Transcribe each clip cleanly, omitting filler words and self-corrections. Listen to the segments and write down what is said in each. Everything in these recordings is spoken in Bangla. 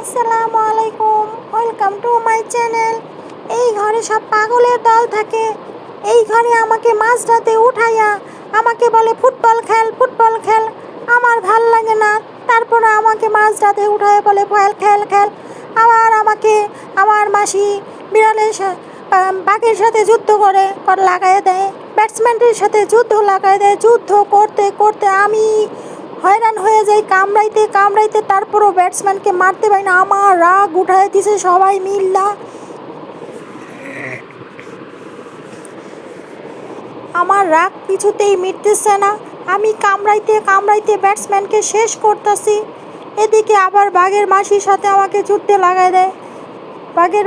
আসসালামু আলাইকুম, ওয়েলকাম টু মাই চ্যানেল। এই ঘরে সব পাগলের দল থাকে। এই ঘরে আমাকে মাঝরাতে উঠাইয়া আমাকে বলে ফুটবল খেল, ফুটবল খেল। আমার ভাল লাগে না, তারপরে আমাকে মাঝরাতে উঠাইয়া বলে খেল খেল খেল। আবার আমাকে আমার মাসি বিড়ালের বাঘের সাথে যুদ্ধ করে লাগাই দেয়, ব্যাটসম্যানদের সাথে যুদ্ধ লাগাই দেয়। যুদ্ধ করতে করতে আমি হয়রান হয়ে যাই, কামড়াইতে কামড়াইতে, তারপরও ব্যাটসম্যানকে মারতে পারি না। আমার রাগ উঠাই দিছে সবাই মিল্লা। আমার রাগ কিছুতেই মিটতেছে না। আমি কামড়াইতে কামড়াইতে ব্যাটসম্যানকে শেষ করতেছি। এদিকে আবার বাঘের মাসির সাথে আমাকে যুদ্ধে লাগাই দেয়। বাঘের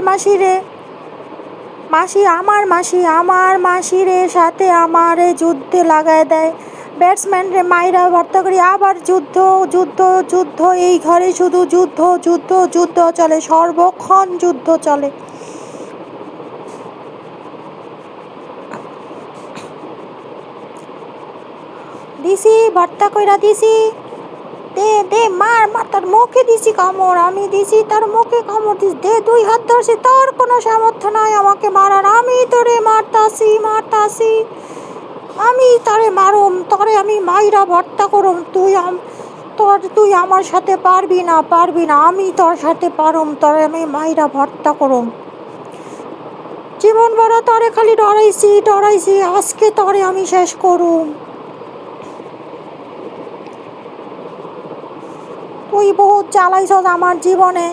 আমার মাসিরে সাথে আমারে যুদ্ধে লাগাই দেয়। ব্যাটসম্যানরে মাইরা ভর্তা করি, আবার যুদ্ধ যুদ্ধ যুদ্ধ। এই ঘরে শুধু যুদ্ধ যুদ্ধ যুদ্ধ চলে, সর্বক্ষণ যুদ্ধ চলে। দিছি ভর্তা কইরা দিছি, দে দে মার মার, তোর মুখে দিছি কামড়, আমি দিছি তোর মুখে কামড় দিছি, দে 2 হাত ধরছি, তোর কোনো সামর্থ্য নাই আমাকে মারার। আমি তোরে মারতাছি, আমি তোরে মারুম, তোরে আমি মাইরা ভর্তা করুম। তুই আমার সাথে পারবি না, আমি তোর সাথে পারুম, তোরে আমি মাইরা ভর্তা করুম। জীবন বড় তোরে খালি ডরাইছি, আজকে তোরে আমি শেষ করুম। তুই বহুত জ্বালাইছস আমার জীবনে,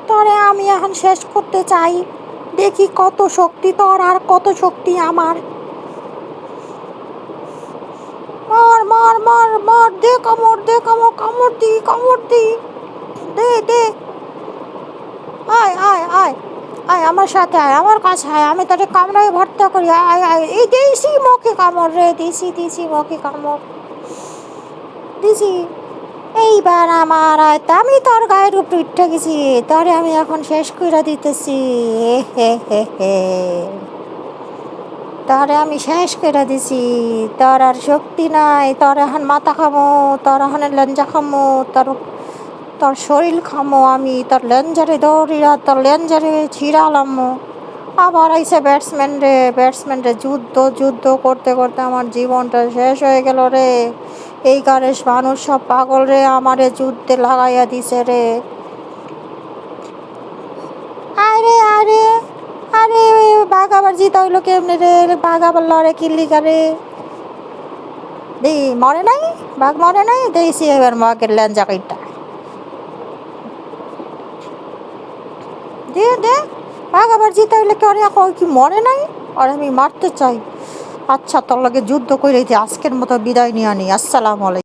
তোরে আমি এখন শেষ করতে চাই। দেখি কত শক্তি তোর আর কত শক্তি আমার। মার মার মার মার, দে কামড়, কামড় দি, দে আয় আমার সাথে আয়, আমার কাছে আয়, আমি তোরে কামড়ায় ভর্তা করি। আয় এই দিছি মুখে কামড় রে, দিছি মুখে কামড় দিছি। এইবার আমার আয়তা, আমি তোর গায়ের উপর উঠে গেছি, তোরে আমি এখন শেষ করে দিতেছি। তোরে আমি শেষ করে দিছি, তোর আর শক্তি নাই। তোর এখন মাথা খামো, তোর এখন লেঞ্জা খামো, তোর শরীর খামো আমি, তোর লেঞ্জারে দৌড়িয়া তোর লেঞ্জারে ছিঁড়ালামো। আবার আইসে ব্যাটসম্যান রে যুদ্ধ করতে করতে আমার জীবনটা শেষ হয়ে গেল রে। এই ঘরের মানুষ সব পাগল রে, আমারে যুদ্ধে লাগাইয়া দিছে রে। আরে বাঘ আবার জিতা হইলো কেমনে রে? বাঘ আবার লড়ে কিল্লিকা রে। মরে নাই, বাঘ মরে নাই, দেখছি এবার বাঘের লেঞ্জা কাইটা দে। বাঘ আবার জিতা হইলে কি মরে নাই? আর আমি মারতে চাই। আচ্ছা, তোর লগে যুদ্ধ করে আজকের মতো বিদায় নিয়ে আনি। আসসালামু আলাইকুম।